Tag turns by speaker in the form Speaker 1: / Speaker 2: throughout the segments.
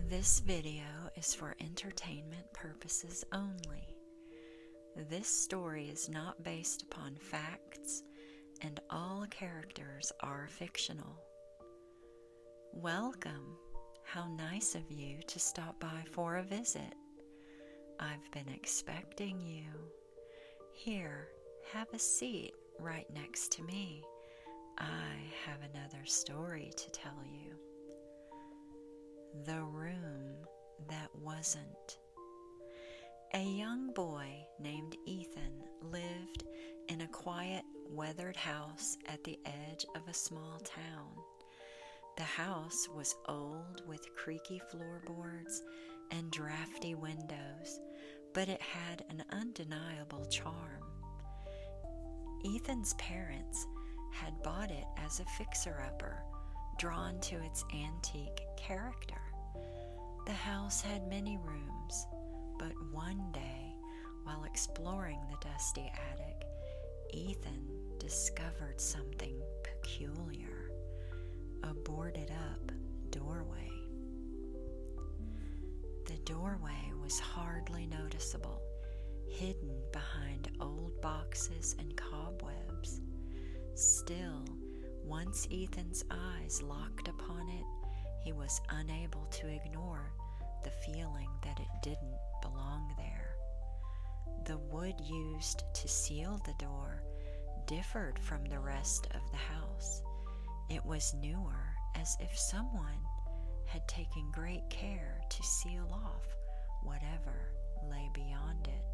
Speaker 1: This video is for entertainment purposes only. This story is not based upon facts, and all characters are fictional. Welcome. How nice of you to stop by for a visit. I've been expecting you. Here, have a seat right next to me. I have another story to tell you. The Room That Wasn't. A young boy named Ethan lived in a quiet, weathered house at the edge of a small town. The house was old with creaky floorboards and drafty windows, but it had an undeniable charm. Ethan's parents had bought it as a fixer-upper, drawn to its antique character. The house had many rooms, but one day, while exploring the dusty attic, Ethan discovered something peculiar: a boarded-up doorway. The doorway was hardly noticeable, hidden behind old boxes and cobwebs. Still, once Ethan's eyes locked upon it, he was unable to ignore the feeling that it didn't belong there. The wood used to seal the door differed from the rest of the house. It was newer, as if someone had taken great care to seal off whatever lay beyond it.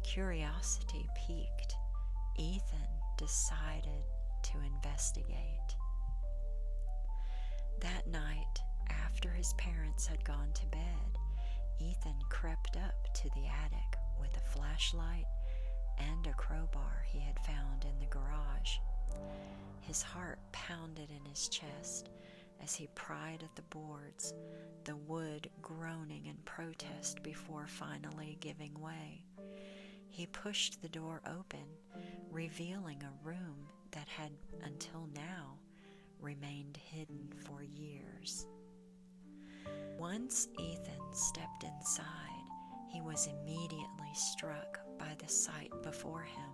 Speaker 1: Curiosity piqued, Ethan decided to investigate. That night, after his parents had gone to bed, Ethan crept up to the attic with a flashlight and a crowbar he had found in the garage. His heart pounded in his chest as he pried at the boards, the wood groaning in protest before finally giving way. He pushed the door open, revealing a room that had, until now, remained hidden for years. Once Ethan stepped inside, he was immediately struck by the sight before him.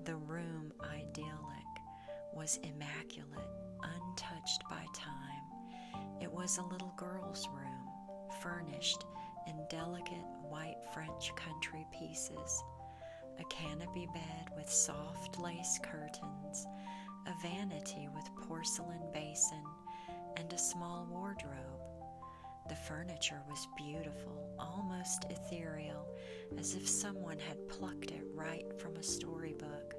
Speaker 1: The room, idyllic, was immaculate, untouched by time. It was a little girl's room, furnished in delicate white French country pieces, a canopy bed with soft lace curtains, a vanity with porcelain basin, and a small wardrobe. The furniture was beautiful, almost ethereal, as if someone had plucked it right from a storybook.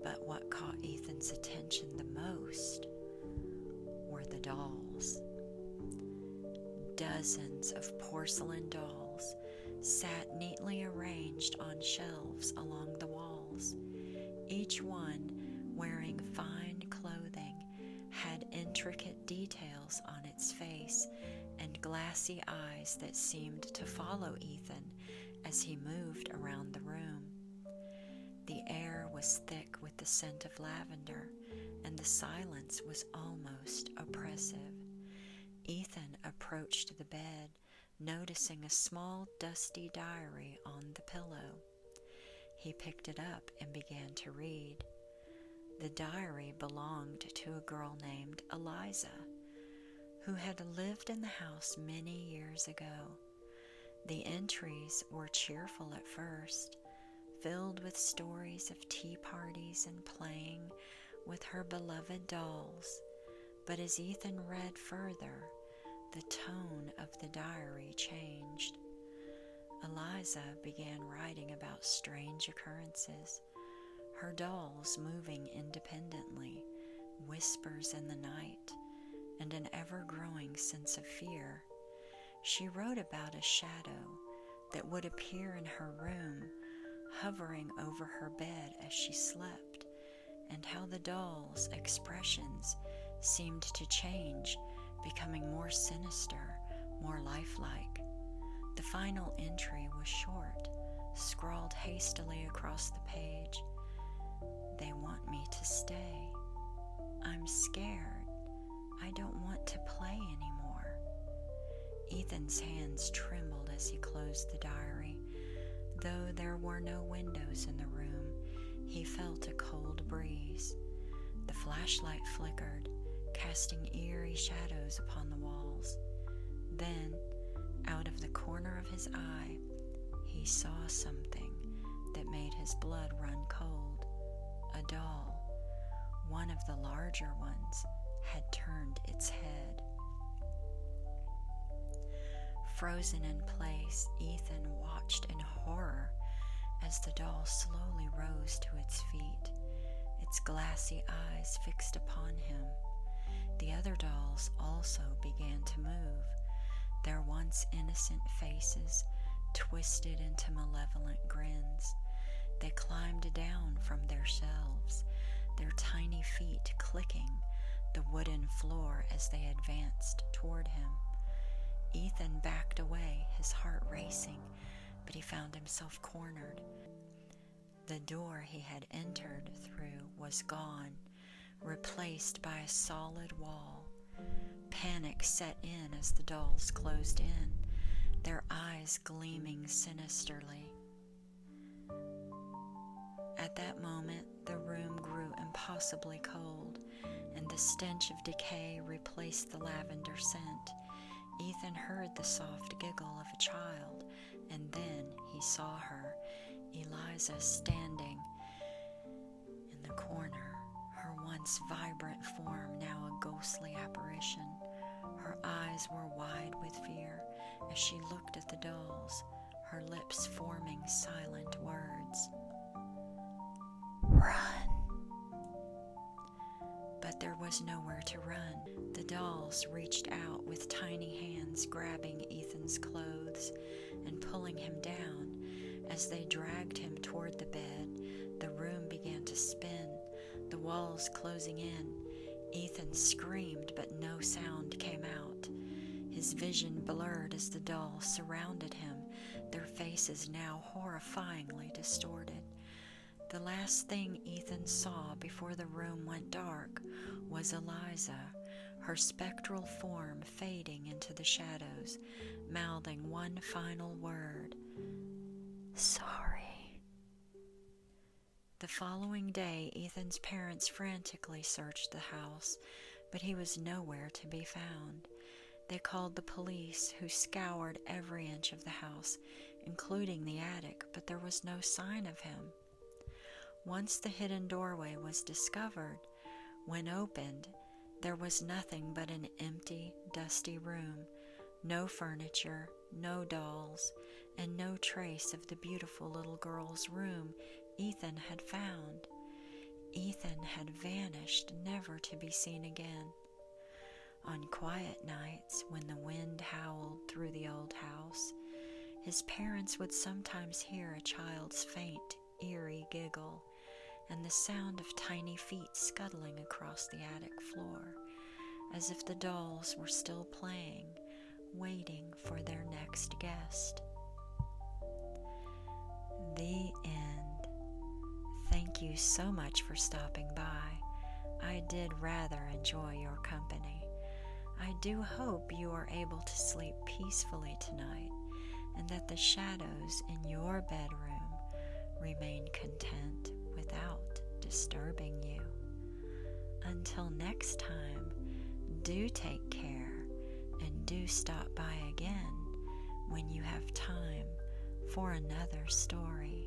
Speaker 1: But what caught Ethan's attention the most were the dolls. Dozens of porcelain dolls sat neatly arranged on shelves along the walls. Each one, wearing fine clothing, had intricate details on its face and glassy eyes that seemed to follow Ethan as he moved around the room. The air was thick with the scent of lavender, and the silence was almost oppressive. Ethan approached the bed, noticing a small dusty diary on the pillow. He picked it up and began to read. The diary belonged to a girl named Eliza, who had lived in the house many years ago. The entries were cheerful at first, filled with stories of tea parties and playing with her beloved dolls, but as Ethan read further, the tone of the diary changed. Eliza began writing about strange occurrences, her dolls moving independently, whispers in the night, and an ever-growing sense of fear. She wrote about a shadow that would appear in her room, hovering over her bed as she slept, and how the dolls' expressions seemed to change, becoming more sinister, more lifelike. The final entry was short, scrawled hastily across the page. "They want me to stay. I'm scared. I don't want to play anymore." Ethan's hands trembled as he closed the diary. Though there were no windows in the room, he felt a cold breeze. The flashlight flickered, casting eerie shadows upon the walls. Then, out of the corner of his eye, he saw something that made his blood run cold. A doll, one of the larger ones, had turned its head. Frozen in place, Ethan watched in horror as the doll slowly rose to its feet, its glassy eyes fixed upon him. The other dolls also began to move, their once innocent faces twisted into malevolent grins. They climbed down from their shelves, their tiny feet clicking the wooden floor as they advanced toward him. Ethan backed away, his heart racing, but he found himself cornered. The door he had entered through was gone, replaced by a solid wall. Panic set in as the dolls closed in, their eyes gleaming sinisterly. At that moment, the room grew impossibly cold, and the stench of decay replaced the lavender scent. Ethan heard the soft giggle of a child, and then he saw her, Eliza, standing in the corner, her once vibrant form now a ghostly apparition. Her eyes were wide with fear as she looked at the dolls, her lips forming silent words. "Run!" But there was nowhere to run. The dolls reached out with tiny hands, grabbing Ethan's clothes and pulling him down. As they dragged him toward the bed, the room began to spin, the walls closing in. Ethan screamed, but no sound came out. His vision blurred as the dolls surrounded him, their faces now horrifyingly distorted. The last thing Ethan saw before the room went dark was Eliza, her spectral form fading into the shadows, mouthing one final word: "Sorry." The following day, Ethan's parents frantically searched the house, but he was nowhere to be found. They called the police, who scoured every inch of the house, including the attic, but there was no sign of him. Once the hidden doorway was discovered, when opened, there was nothing but an empty, dusty room. No furniture, no dolls, and no trace of the beautiful little girl's room Ethan had found. Ethan had vanished, never to be seen again. On quiet nights, when the wind howled through the old house, his parents would sometimes hear a child's faint, eerie giggle, and the sound of tiny feet scuttling across the attic floor, as if the dolls were still playing, waiting for their next guest. The end. Thank you so much for stopping by. I did rather enjoy your company. I do hope you are able to sleep peacefully tonight, and that the shadows in your bedroom remain content without disturbing you. Until next time, do take care and do stop by again when you have time for another story.